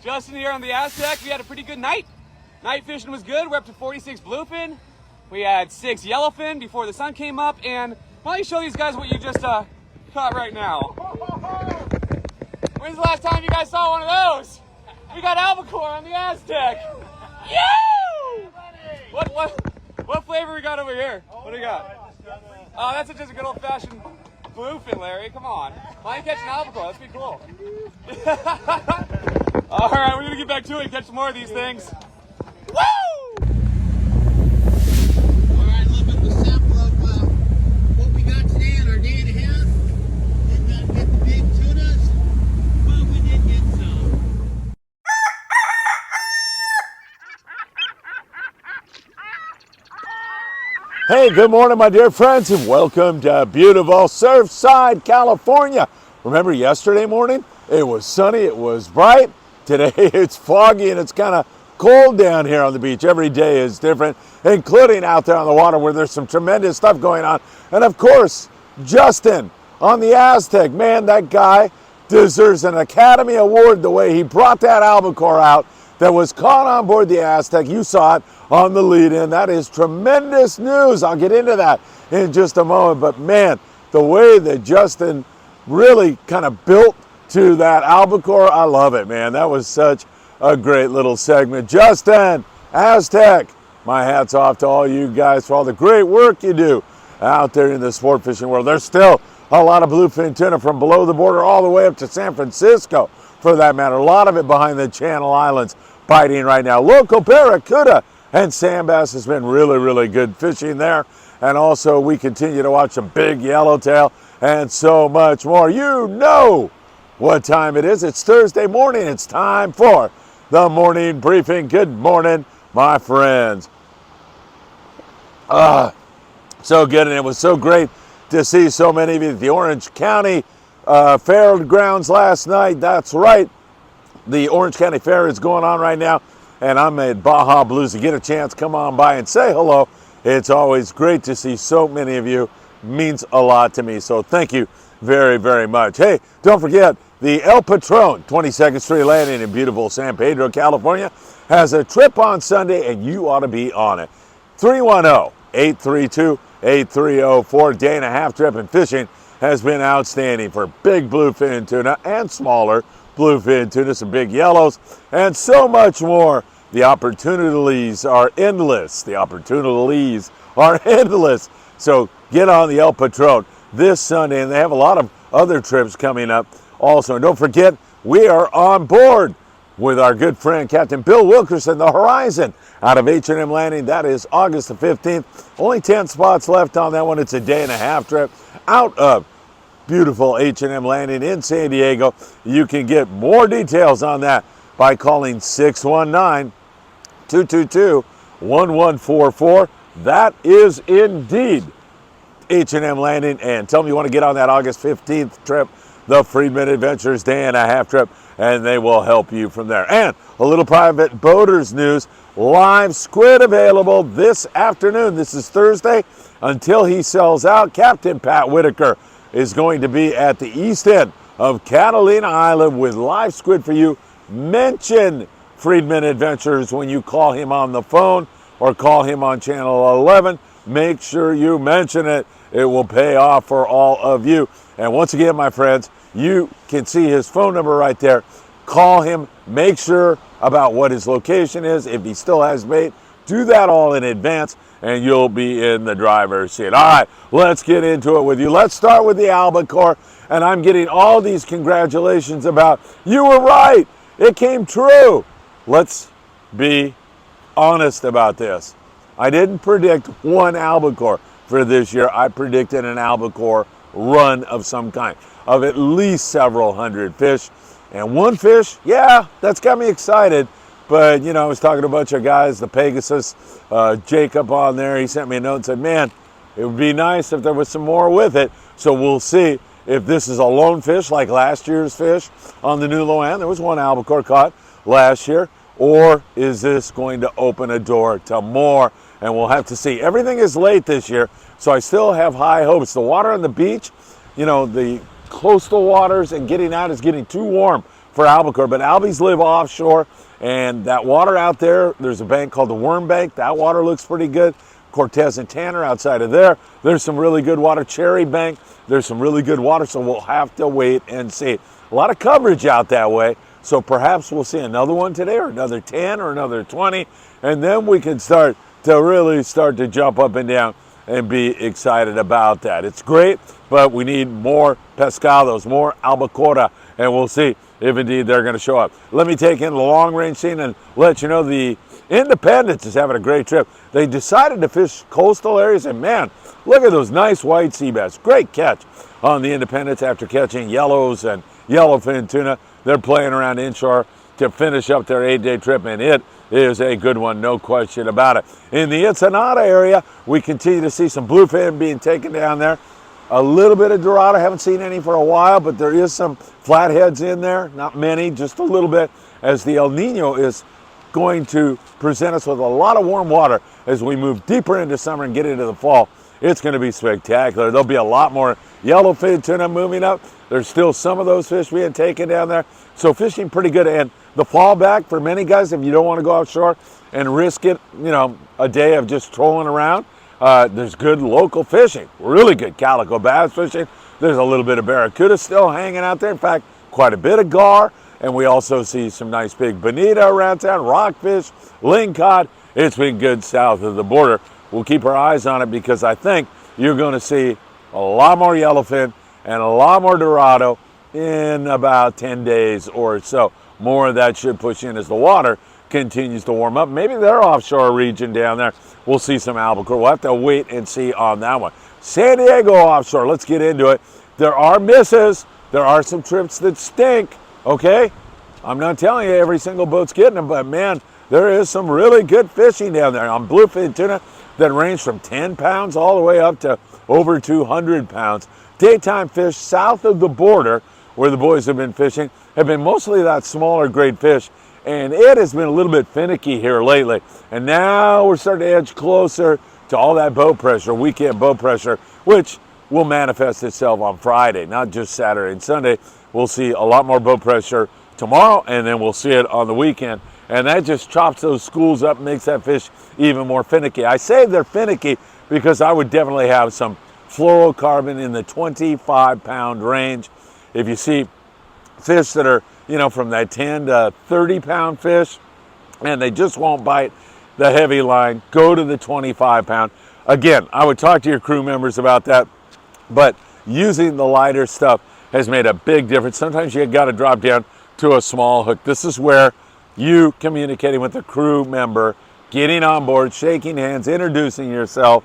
Justin here on the Aztec. We had a pretty good night. Night fishing was good. We're up to 46 bluefin. We had 6 yellowfin before the sun came up. And why don't you show these guys what you just caught right now? When's the last time you guys saw one of those? We got albacore on the Aztec. Yoo! What flavor we got over here? What do we got? Oh, that's just a good old-fashioned bluefin, Larry. Come on. Why don't you catch an albacore? That'd be cool. All right, we're gonna get back to it and catch some more of these things. Woo! All right, a little bit of a sample of what we got today in our day and a half. Did not get the big tunas, but we did get some. Hey, good morning, my dear friends, and welcome to beautiful Surfside, California. Remember yesterday morning? It was sunny, it was bright. Today it's foggy and it's kind of cold down here on the beach. Every day is different, including out there on the water where there's some tremendous stuff going on. And of course, Justin on the Aztec. Man, that guy deserves an Academy Award the way he brought that albacore out that was caught on board the Aztec. You saw it on the lead-in. That is tremendous news. I'll get into that in just a moment. But man, the way that Justin really kind of built to that albacore, I love it, man. That was such a great little segment. Justin, Aztec, my hat's off to all you guys for all the great work you do out there in the sport fishing world. There's still a lot of bluefin tuna from below the border all the way up to San Francisco, for that matter. A lot of it behind the Channel Islands biting right now. Local barracuda and sand bass has been really, really good fishing there. And also we continue to watch some big yellowtail and so much more. You know what time it is. It's Thursday morning. It's time for the morning briefing. Good morning, my friends. So good, and it was so great to see so many of you at the Orange County Fairgrounds last night. That's right. The Orange County Fair is going on right now, and I'm at Baja Blues. To get a chance, come on by and say hello. It's always great to see so many of you. Means a lot to me, so thank you very, very much. Hey, don't forget, the El Patron, 22nd Street Landing in beautiful San Pedro, California, has a trip on Sunday, and you ought to be on it. 310-832-8304. Day and a half trip, and fishing has been outstanding for big bluefin tuna and smaller bluefin tuna, some big yellows, and so much more. The opportunities are endless. The opportunities are endless. So get on the El Patron this Sunday, and they have a lot of other trips coming up also. And don't forget, we are on board with our good friend Captain Bill Wilkerson, the Horizon, out of H&M Landing. That is August the 15th. Only 10 spots left on that one. It's a day and a half trip out of beautiful H&M Landing in San Diego. You can get more details on that by calling 619-222-1144. That is indeed H&M Landing. And tell them you want to get on that August 15th trip, the Friedman Adventures day and a half trip, and they will help you from there. And a little private boaters news, live squid available this afternoon. This is Thursday until he sells out. Captain Pat Whitaker is going to be at the east end of Catalina Island with live squid for you. Mention Friedman Adventures when you call him on the phone or call him on channel 11. Make sure you mention it. It will pay off for all of you. And once again, my friends, you can see his phone number right there. Call him. Make sure about what his location is. If he still has bait, do that all in advance, and you'll be in the driver's seat. All right, let's get into it with you. Let's start with the albacore, and I'm getting all these congratulations about, you were right, it came true. Let's be honest about this. I didn't predict one albacore for this year. I predicted an albacore run of some kind, of at least several hundred fish. And one fish, yeah, that's got me excited. But, you know, I was talking to a bunch of guys, the Pegasus, Jacob on there. He sent me a note and said, man, it would be nice if there was some more with it. So we'll see if this is a lone fish like last year's fish on the New Loan. There was one albacore caught last year. Or is this going to open a door to more? And we'll have to see. Everything is late this year, so I still have high hopes. The water on the beach, you know, the coastal waters and getting out is getting too warm for albacore. But albies live offshore, and that water out there, there's a bank called the Worm Bank. That water looks pretty good. Cortez and Tanner outside of there, there's some really good water. Cherry Bank, there's some really good water, so we'll have to wait and see. A lot of coverage out that way, so perhaps we'll see another one today, or another 10, or another 20, and then we can start to jump up and down and be excited about that. It's great, but we need more pescados, more albacore, and we'll see if indeed they're going to show up. Let me take in the long-range scene and let you know the Independence is having a great trip. They decided to fish coastal areas, and man, look at those nice white sea bass. Great catch on the Independence after catching yellows and yellowfin tuna. They're playing around inshore to finish up their 8-day trip, and it is a good one, no question about it. In the Ensenada area, we continue to see some bluefin being taken down there. A little bit of dorado, haven't seen any for a while, but there is some flatheads in there. Not many, just a little bit, as the El Nino is going to present us with a lot of warm water as we move deeper into summer and get into the fall. It's going to be spectacular. There'll be a lot more yellowfin tuna moving up. There's still some of those fish being taken down there. So fishing pretty good. And the fallback for many guys, if you don't want to go offshore and risk it, a day of just trolling around, there's good local fishing, really good calico bass fishing. There's a little bit of barracuda still hanging out there. In fact, quite a bit of gar. And we also see some nice big bonita around town, rockfish, lingcod. It's been good south of the border. We'll keep our eyes on it because I think you're going to see a lot more yellowfin and a lot more dorado in about 10 days or so. More of that should push in as the water continues to warm up. Maybe their offshore region down there, we'll see some albacore. We'll have to wait and see on that one. San Diego offshore, let's get into it. There are misses. There are some trips that stink. Okay, I'm not telling you every single boat's getting them, but man, there is some really good fishing down there on bluefin tuna that range from 10 pounds all the way up to over 200 pounds. Daytime fish south of the border, where the boys have been fishing, have been mostly that smaller grade fish, and it has been a little bit finicky here lately. And now we're starting to edge closer to all that boat pressure, weekend boat pressure, which will manifest itself on Friday, not just Saturday and Sunday. We'll see a lot more boat pressure tomorrow, and then we'll see it on the weekend. And that just chops those schools up, makes that fish even more finicky. I say they're finicky because I would definitely have some fluorocarbon in the 25-pound range. If you see fish that are, from that 10 to 30-pound fish, and they just won't bite the heavy line, go to the 25-pound. Again, I would talk to your crew members about that, but using the lighter stuff has made a big difference. Sometimes you got to drop down to a small hook. This is where you communicating with the crew member, getting on board, shaking hands, introducing yourself,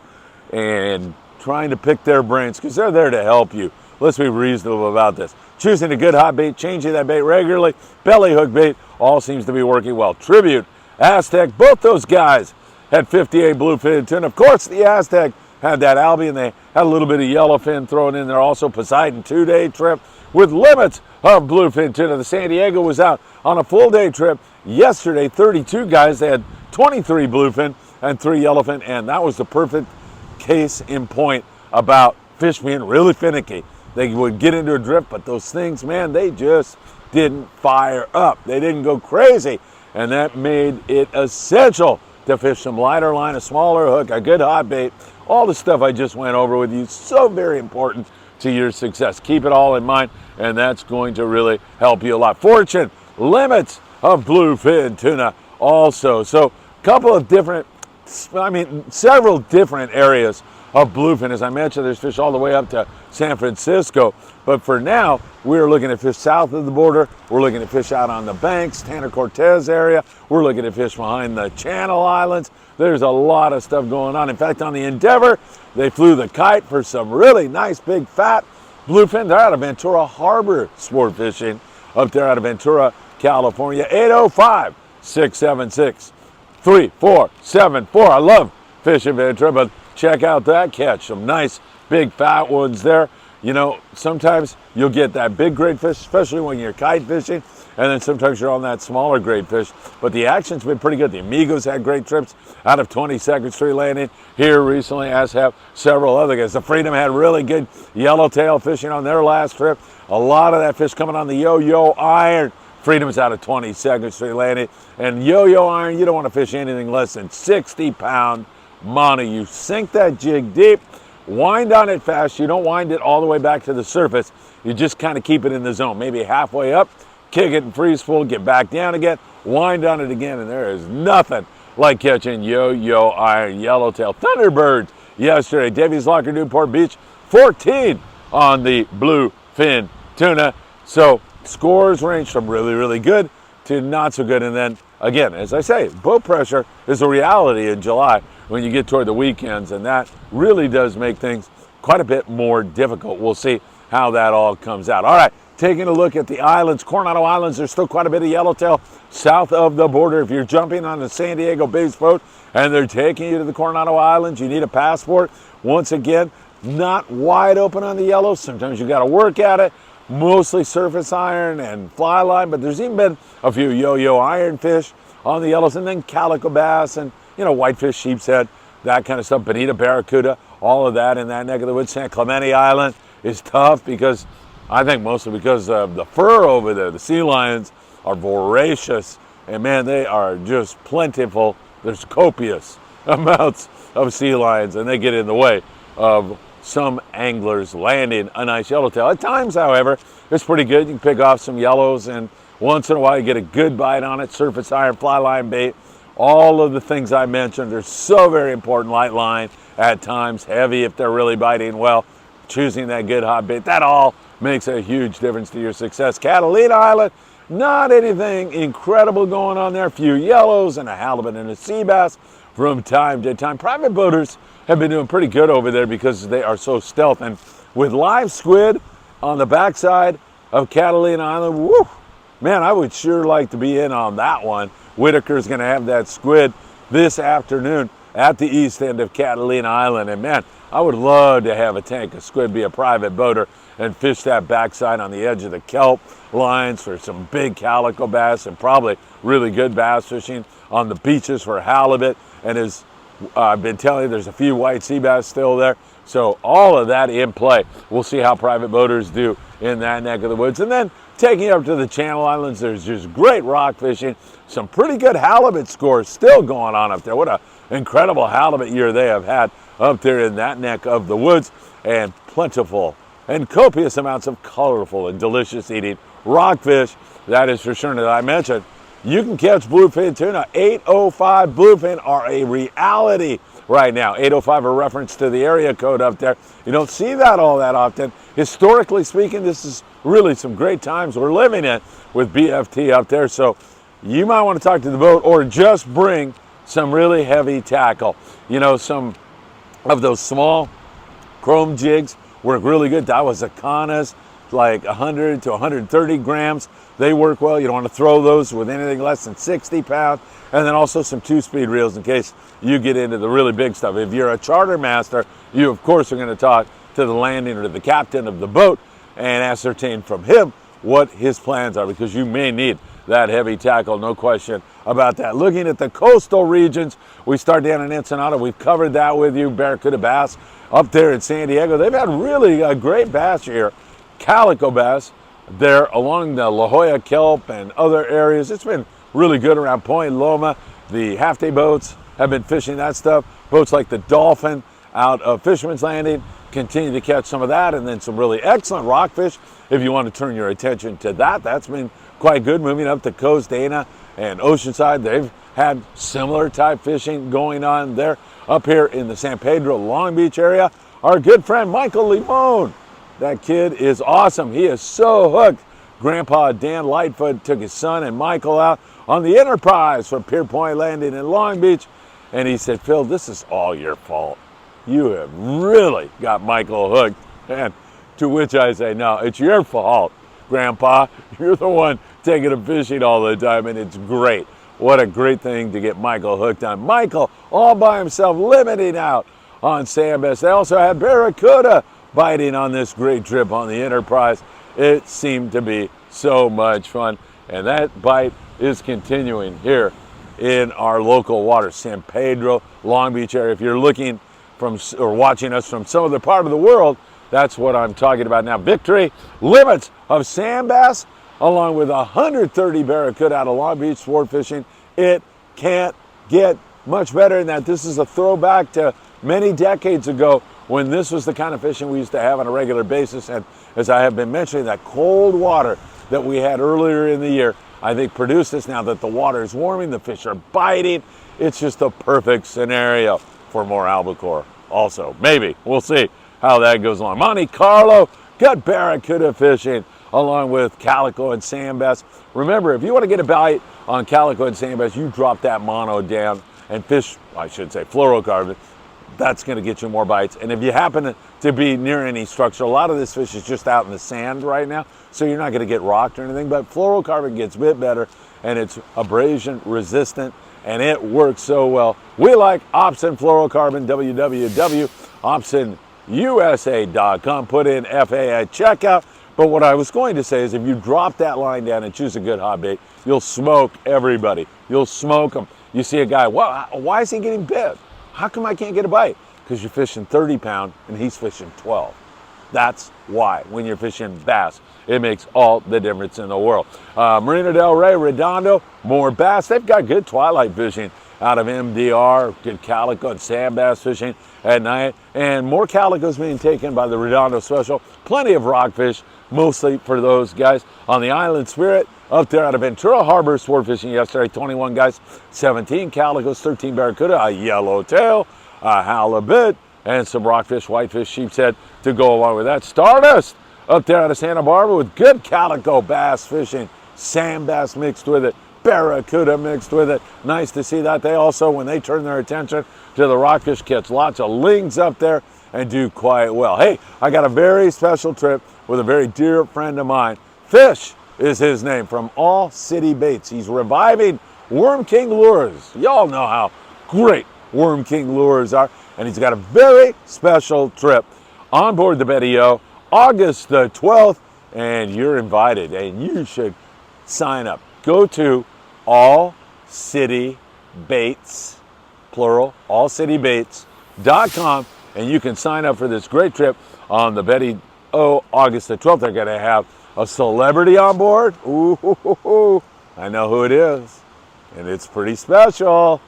and trying to pick their brains because they're there to help you. Let's be reasonable about this. Choosing a good hot bait, changing that bait regularly, belly hook bait, all seems to be working well. Tribute, Aztec, both those guys had 58 bluefin tuna. Of course, the Aztec had that Albie, and they had a little bit of yellowfin thrown in there. Also, Poseidon 2-day trip with limits of bluefin tuna. The San Diego was out on a full-day trip yesterday. 32 guys. They had 23 bluefin and 3 yellowfin, and that was the perfect case in point about fish being really finicky. They would get into a drift, but those things, man, they just didn't fire up. They didn't go crazy, and that made it essential to fish some lighter line, a smaller hook, a good hot bait. All the stuff I just went over with you, so very important to your success. Keep it all in mind, and that's going to really help you a lot. Fortune, limits of bluefin tuna also. So a couple of different, several different areas of bluefin. As I mentioned, there's fish all the way up to San Francisco. But for now, we're looking at fish south of the border. We're looking at fish out on the banks, Tanner Cortez area. We're looking at fish behind the Channel Islands. There's a lot of stuff going on. In fact, on the Endeavor, they flew the kite for some really nice big fat bluefin. They're out of Ventura Harbor sport fishing up there out of Ventura, California. 805-676-3474. I love fishing Ventura, but check out that catch. Some nice big fat ones there. Sometimes you'll get that big grade fish, especially when you're kite fishing, and then sometimes you're on that smaller grade fish. But the action's been pretty good. The Amigos had great trips out of 22nd Street Landing here recently, as have several other guys. The Freedom had really good yellowtail fishing on their last trip. A lot of that fish coming on the Yo-Yo Iron Freedom's out of 22nd Street Landing. And yo-yo iron, you don't want to fish anything less than 60-pound mono. You sink that jig deep, wind on it fast. You don't wind it all the way back to the surface. You just kind of keep it in the zone, maybe halfway up, kick it and freeze full, get back down again, wind on it again, and there is nothing like catching yo-yo iron yellowtail thunderbirds yesterday. Davies Locker, Newport Beach, 14 on the bluefin tuna. So scores range from really, really good to not so good. And then, again, as I say, boat pressure is a reality in July when you get toward the weekends, and that really does make things quite a bit more difficult. We'll see how that all comes out. All right, taking a look at the islands, Coronado Islands, there's still quite a bit of yellowtail south of the border. If you're jumping on a San Diego-based boat and they're taking you to the Coronado Islands, you need a passport. Once again, not wide open on the yellow. Sometimes you got to work at it. Mostly surface iron and fly line, but there's even been a few yo-yo iron fish on the yellows, and then calico bass and, you know, whitefish, sheep's head, that kind of stuff, bonita, barracuda, all of that in that neck of the woods. San Clemente Island is tough because, I think mostly because of the fur over there. The sea lions are voracious, and man, they are just plentiful. There's copious amounts of sea lions, and they get in the way of some anglers landing a nice yellowtail. At times, however, it's pretty good. You can pick off some yellows, and once in a while you get a good bite on it. Surface iron, fly line bait, all of the things I mentioned are so very important. Light line at times, heavy if they're really biting well, choosing that good hot bait. That all makes a huge difference to your success. Catalina Island, not anything incredible going on there. A few yellows and a halibut and a sea bass from time to time. Private boaters have been doing pretty good over there because they are so stealth. And with live squid on the backside of Catalina Island, woo, man, I would sure like to be in on that one. Whitaker's going to have that squid this afternoon at the east end of Catalina Island. And man, I would love to have a tank of squid, be a private boater, and fish that backside on the edge of the kelp lines for some big calico bass and probably really good bass fishing on the beaches for halibut. And as I've been telling you, there's a few white sea bass still there. So all of that in play. We'll see how private boaters do in that neck of the woods. And then taking up to the Channel Islands, there's just great rock fishing. Some pretty good halibut scores still going on up there. What an incredible halibut year they have had up there in that neck of the woods. And plentiful and copious amounts of colorful and delicious eating rockfish. That is for sure. That I mentioned, you can catch bluefin tuna. 805 bluefin are a reality right now. 805 a reference to the area code up there. You don't see that all that often. Historically speaking, this is really some great times we're living in with BFT up there. So you might want to talk to the boat or just bring some really heavy tackle. You know, some of those small chrome jigs work really good. Daiwasakanas, like 100 to 130 grams. They work well. You don't want to throw those with anything less than 60 pounds. And then also some 2-speed reels in case you get into the really big stuff. If you're a charter master, you of course are going to talk to the landing or to the captain of the boat and ascertain from him what his plans are, because you may need that heavy tackle, no question about that. Looking at the coastal regions, we start down in Ensenada. We've covered that with you. Barracuda bass up there in San Diego. They've had really a great bass year. Calico bass there along the La Jolla kelp and other areas. It's been really good around Point Loma. The half-day boats have been fishing that stuff. Boats like the Dolphin out of Fisherman's Landing continue to catch some of that, and then some really excellent rockfish if you want to turn your attention to that. That's been quite good. Moving up the coast, Dana and Oceanside, they've had similar type fishing going on there. Up here in the San Pedro, Long Beach area, our good friend Michael Limon. That kid is awesome. He is so hooked. Grandpa Dan Lightfoot took his son and Michael out on the Enterprise from Pier Point Landing in Long Beach, and he said, Phil, this is all your fault. You have really got Michael hooked. And to which I say, no, it's your fault, Grandpa. You're the one taking him fishing all the time, and it's great. What a great thing to get Michael hooked on. Michael, all by himself, limiting out on sand bass. They also had barracuda biting on this great trip on the Enterprise. It seemed to be so much fun, and that bite is continuing here in our local waters, San Pedro, Long Beach area. If you're looking from or watching us from some other part of the world, that's what I'm talking about now. Victory limits of sand bass along with 130 barracuda out of Long Beach sport fishing. It can't get much better than that. This is a throwback to many decades ago when this was the kind of fishing we used to have on a regular basis. And as I have been mentioning, that cold water that we had earlier in the year, I think produced this. Now that the water is warming, the fish are biting. It's just a perfect scenario for more albacore. Also, maybe we'll see how that goes along. Monte Carlo, good barracuda fishing along with calico and sand bass. Remember, if you want to get a bite on calico and sand bass, you drop that mono down and fish, I should say fluorocarbon. That's going to get you more bites. And if you happen to be near any structure, a lot of this fish is just out in the sand right now, so you're not going to get rocked or anything, but fluorocarbon gets a bit better, and it's abrasion resistant, and it works so well. We like Opsin fluorocarbon, www.opsinusa.com. Put in FA at checkout. But what I was going to say is if you drop that line down and choose a good hot bait, you'll smoke everybody. You'll smoke them. You see a guy, well, why is he getting bit? How come I can't get a bite? Because you're fishing 30 pound and he's fishing 12. That's why when you're fishing bass, it makes all the difference in the world. Marina del Rey, Redondo, more bass. They've got good twilight fishing out of MDR, good calico and sand bass fishing at night, and more calicos being taken by the Redondo Special. Plenty of rockfish, mostly for those guys. On the Island Spirit, up there out of Ventura Harbor, sport fishing yesterday, 21 guys, 17 calicos, 13 barracuda, a yellowtail, a halibut, and some rockfish, whitefish, sheepshead to go along with that. Stardust up there out of Santa Barbara with good calico bass fishing, sand bass mixed with it, barracuda mixed with it. Nice to see that. They also, when they turn their attention to the rockfish, catch lots of lings up there and do quite well. Hey, I got a very special trip with a very dear friend of mine. Fish is his name, from All City Baits. He's reviving Worm King lures. Y'all know how great Worm King lures are. And he's got a very special trip on board the Betty O, August the 12th, and you're invited, and you should sign up. Go to All City Baits, plural, allcitybaits.com, and you can sign up for this great trip on the Betty O, August the 12th. They're going to have a celebrity on board. Ooh, I know who it is, and it's pretty special.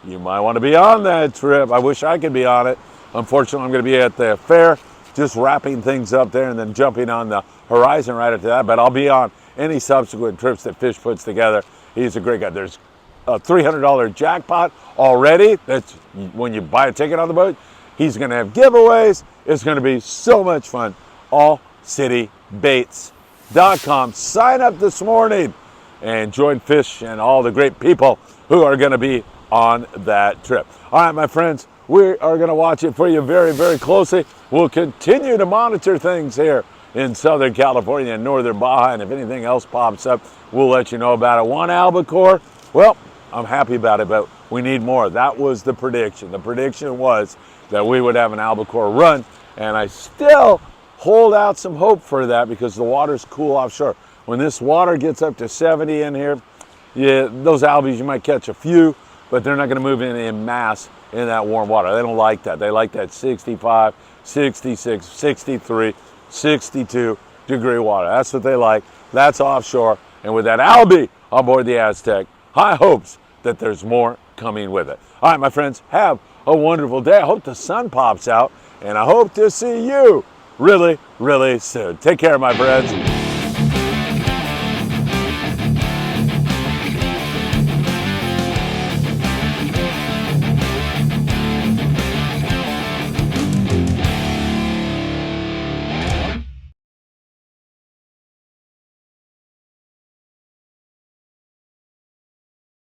You might want to be on that trip. I wish I could be on it. Unfortunately, I'm going to be at the fair, just wrapping things up there and then jumping on the horizon right after that. But I'll be on any subsequent trips that Fish puts together. He's a great guy. There's a $300 jackpot already. That's when you buy a ticket on the boat. He's going to have giveaways. It's going to be so much fun. allcitybaits.com. Sign up this morning and join Fish and all the great people who are going to be on that trip. All right, my friends, we are going to watch it for you very, very closely. We'll continue to monitor things here in Southern California and Northern Baja, and if anything else pops up, we'll let you know about it. One albacore, well, I'm happy about it, but we need more. That was the prediction. The prediction was that we would have an albacore run, and I still hold out some hope for that because the water's cool offshore. When this water gets up to 70 in here, yeah, those albies, you might catch a few, but they're not going to move in mass in that warm water. They don't like that. They like that 65, 66, 63, 62 degree water. That's what they like. That's offshore. And with that albie on board the Aztec, high hopes that there's more coming with it. All right, my friends, have a wonderful day. I hope the sun pops out, and I hope to see you really, really soon. Take care, my friends.